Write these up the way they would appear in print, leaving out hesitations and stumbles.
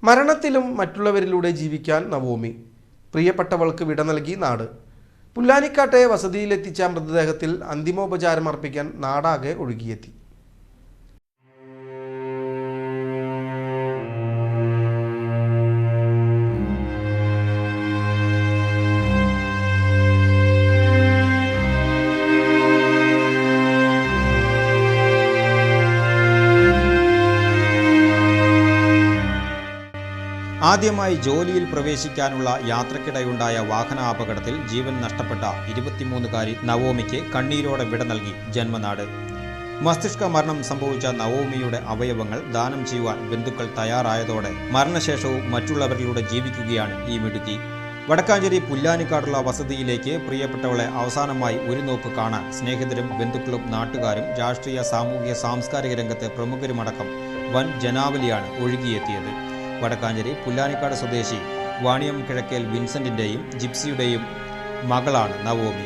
മരണത്തിലും മറ്റുള്ളവരിലൂടെ ജീവിക്കാൻ നവോമി. പ്രിയപ്പെട്ടവൾക്ക് വിട നൽകി നാട്. പുല്ലാനിക്കാട്ടെ വസതിയിലെത്തിച്ച മൃതദേഹത്തിൽ അന്തിമോപചാരം അർപ്പിക്കാൻ നാടാകെ ഒഴുകിയെത്തി. ആദ്യമായി ജോലിയിൽ പ്രവേശിക്കാനുള്ള യാത്രക്കിടെയുണ്ടായ വാഹനാപകടത്തിൽ ജീവൻ നഷ്ടപ്പെട്ട 23-കാരി നവോമിക്ക് കണ്ണീരോടെ വിട നൽകി ജന്മനാട്. മസ്തിഷ്ക മരണം സംഭവിച്ച നവോമിയുടെ അവയവങ്ങൾ ദാനം ചെയ്യുവാൻ ബന്ധുക്കൾ തയ്യാറായതോടെ മരണശേഷവും മറ്റുള്ളവരിലൂടെ ജീവിക്കുകയാണ് ഈ മിടുക്കി. വടക്കാഞ്ചേരി പുല്ലാനിക്കാടുള്ള വസതിയിലേക്ക് പ്രിയപ്പെട്ടവളെ അവസാനമായി ഒരു നോക്ക് കാണാൻ സ്നേഹിതരും ബന്ധുക്കളും നാട്ടുകാരും രാഷ്ട്രീയ സാമൂഹിക സാംസ്കാരിക രംഗത്തെ പ്രമുഖരുമടക്കം വൻ ജനാവലിയാണ് ഒഴുകിയെത്തിയത്. വടക്കാഞ്ചേരി പുല്ലാനിക്കാട് സ്വദേശി വാണിയം കിഴക്കേൽ വിൻസെന്റിന്റെയും ജിപ്സിയുടെയും മകളാണ് നവോമി.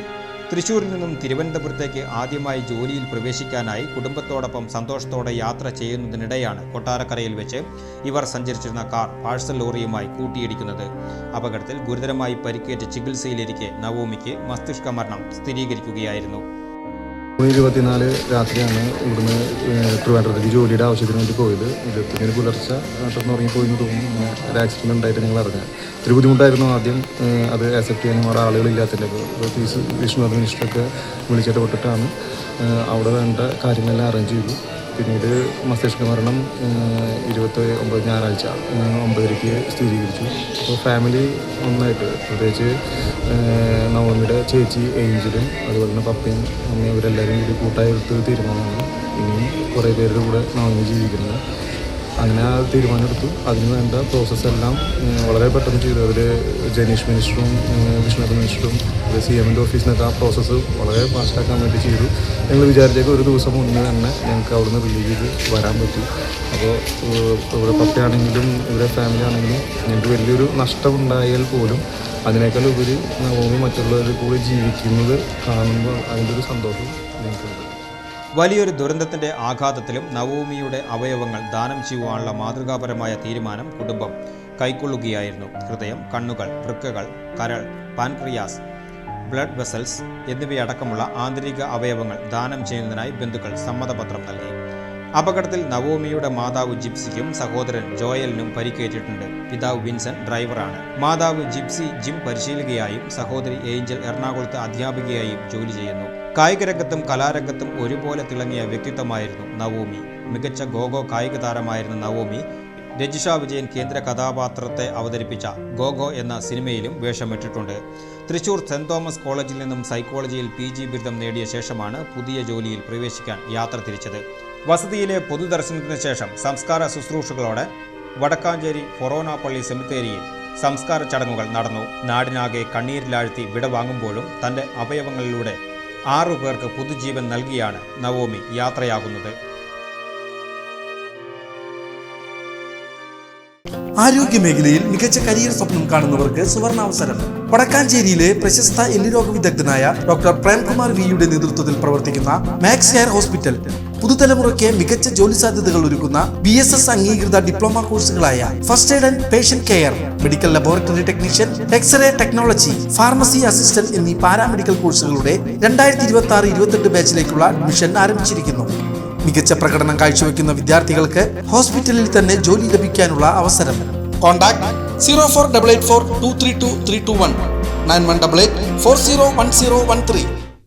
തൃശൂരിൽ നിന്നും തിരുവനന്തപുരത്തേക്ക് ആദ്യമായി ജോലിയിൽ പ്രവേശിക്കാനായി കുടുംബത്തോടൊപ്പം സന്തോഷത്തോടെ യാത്ര ചെയ്യുന്നതിനിടെയാണ് കൊട്ടാരക്കരയിൽ വെച്ച് ഇവർ സഞ്ചരിച്ചിരുന്ന കാർ പാഴ്സൽ ലോറിയുമായി കൂട്ടിയിടിക്കുന്നത്. അപകടത്തിൽ ഗുരുതരമായി പരിക്കേറ്റ് ചികിത്സയിലിരിക്കെ നവോമിക്ക് മസ്തിഷ്ക മരണം സ്ഥിരീകരിക്കുകയായിരുന്നു. 24 രാത്രിയാണ് ഇവിടുന്ന് ട്രിവാൻഡ്രത്തേക്ക് ജോലിയുടെ ആവശ്യത്തിന് വേണ്ടി പോയത്. 25 പുലർച്ചെ നാട്ടിൽ ഉറങ്ങിപ്പോയിന്ന് തോന്നുന്നു. ഒരു ആക്സിഡൻറ്റ് ഉണ്ടായിട്ട് ഞങ്ങൾ അറിഞ്ഞത്. ഒരു ബുദ്ധിമുട്ടായിരുന്നു ആദ്യം അത് ആക്സെപ്റ്റ് ചെയ്യാനും അവിടെ ആളുകളില്ലാത്തതിൻ്റെ. വിഷ്ണു മിനിസ്റ്ററൊക്കെ വിളിച്ചിട്ട് വിട്ടിട്ടാണ് അവിടെ വേണ്ട കാര്യങ്ങളെല്ലാം അറേഞ്ച് ചെയ്തു. പിന്നീട് മസ്തിഷ്ക മരണം 29 ഞായറാഴ്ച 9:00 സ്ഥിരീകരിച്ചു. അപ്പോൾ ഫാമിലി ഒന്നായിട്ട്, പ്രത്യേകിച്ച് നവോമിയുടെ ചേച്ചി ഏഞ്ചലും അതുപോലെ തന്നെ പപ്പയും അമ്മയും അവരെല്ലാവരും കൂടി കൂട്ടായെടുത്ത് തീരുമാനമാണ്. ഇനിയും കുറേ പേരുടെ കൂടെ നവോമി ജീവിക്കുന്നത്. അങ്ങനെ ആ തീരുമാനമെടുത്തു. അതിന് വേണ്ട പ്രോസസ്സെല്ലാം വളരെ പെട്ടെന്ന് ചെയ്തു. അവർ ജനീഷ് മിനിസ്റ്ററും വിഷ്ണു മിനിസ്റ്ററും CMൻ്റെ ഓഫീസിൽ നിന്നൊക്കെ ആ പ്രോസസ്സ് വളരെ ഫാസ്റ്റാക്കാൻ വേണ്ടി ചെയ്തു. ഞങ്ങൾ വിചാരിച്ചേക്ക് ഒരു ദിവസം മുന്നേ തന്നെ ഞങ്ങൾക്ക് അവിടുന്ന് റിലീവ് ചെയ്ത് വരാൻ പറ്റി. അപ്പോൾ ഇവിടെ പപ്പയാണെങ്കിലും ഇവിടെ ഫാമിലി ആണെങ്കിലും ഞങ്ങൾക്ക് വലിയൊരു നഷ്ടമുണ്ടായാൽ പോലും അതിനേക്കാൾ ഉപരി നവോമി മറ്റുള്ളവരിൽ കൂടി ജീവിക്കുന്നത് കാണുമ്പോൾ അതിൻ്റെ ഒരു സന്തോഷം ഞങ്ങൾക്കുണ്ട്. വലിയൊരു ദുരന്തത്തിന്റെ ആഘാതത്തിലും നവോമിയുടെ അവയവങ്ങൾ ദാനം ചെയ്യുവാനുള്ള മാതൃകാപരമായ തീരുമാനം കുടുംബം കൈക്കൊള്ളുകയായിരുന്നു. ഹൃദയം, കണ്ണുകൾ, വൃക്കകൾ, കരൾ, പാൻക്രിയാസ്, ബ്ലഡ് വെസൽസ് എന്നിവയടക്കമുള്ള ആന്തരിക അവയവങ്ങൾ ദാനം ചെയ്യുന്നതിനായി ബന്ധുക്കൾ സമ്മതപത്രം നൽകി. അപകടത്തിൽ നവോമിയുടെ മാതാവ് ജിപ്സിക്കും സഹോദരൻ ജോയലിനും പരിക്കേറ്റിട്ടുണ്ട്. പിതാവ് വിൻസെന്റ് ഡ്രൈവറാണ്. മാതാവ് ജിപ്സി ജിം പരിശീലകയായും സഹോദരി ഏഞ്ചൽ എറണാകുളത്ത് അധ്യാപികയായും ജോലി ചെയ്യുന്നു. കായികരംഗത്തും കലാരംഗത്തും ഒരുപോലെ തിളങ്ങിയ വ്യക്തിത്വമായിരുന്നു നവോമി. മികച്ച ഗോഗോ കായിക താരമായിരുന്ന നവോമി രജിഷ വിജയൻ കേന്ദ്ര കഥാപാത്രത്തെ അവതരിപ്പിച്ച ഗോഗോ എന്ന സിനിമയിലും വേഷമിട്ടിട്ടുണ്ട്. തൃശൂർ സെന്റ് തോമസ് കോളേജിൽ നിന്നും സൈക്കോളജിയിൽ PG ബിരുദം നേടിയ ശേഷമാണ് പുതിയ ജോലിയിൽ പ്രവേശിക്കാൻ യാത്ര തിരിച്ചത്. വസതിയിലെ പൊതുദർശനത്തിന് ശേഷം സംസ്കാര ശുശ്രൂഷകളോടെ വടക്കാഞ്ചേരി ഫൊറോന പള്ളി സെമിത്തേരിയിൽ സംസ്കാര ചടങ്ങുകൾ നടന്നു. നാടിനാകെ കണ്ണീരിലാഴ്ത്തി വിടവാങ്ങുമ്പോഴും തന്റെ അവയവങ്ങളിലൂടെ 6 പേർക്ക് പുതുജീവൻ നൽകിയാണ് നവോമി യാത്രയാകുന്നത്. ആരോഗ്യമേഖലയിൽ മികച്ച കരിയർ സ്വപ്നം കാണുന്നവർക്ക് സുവർണാവസരം. വടക്കാഞ്ചേരിയിലെ പ്രശസ്ത എല്ലുരോഗ വിദഗ്ധനായ ഡോക്ടർ പ്രേംകുമാർ വിയുടെ നേതൃത്വത്തിൽ പ്രവർത്തിക്കുന്ന മാക്സ് കെയർ ഹോസ്പിറ്റൽ പുതുതലമുറയ്ക്ക് മികച്ച ജോലി സാധ്യതകൾ ഒരുക്കുന്ന BSS അംഗീകൃത ഡിപ്ലോമ കോഴ്സുകളായ first aid and patient care, medical laboratory technician, x-ray technology, pharmacy assistant എന്നീ പാരാമെഡിക്കൽ കോഴ്സുകളുടെ 2026-28 ബാച്ചിലേക്കുള്ള അഡ്മിഷൻ ആരംഭിച്ചിരിക്കുന്നു. മികച്ച പ്രകടനം കാഴ്ചവെക്കുന്ന വിദ്യാർത്ഥികൾക്ക് ഹോസ്പിറ്റലിൽ തന്നെ ജോലി ലഭിക്കാനുള്ള അവസരം. കോൺടാക്ട് 04884232 321 9188401013.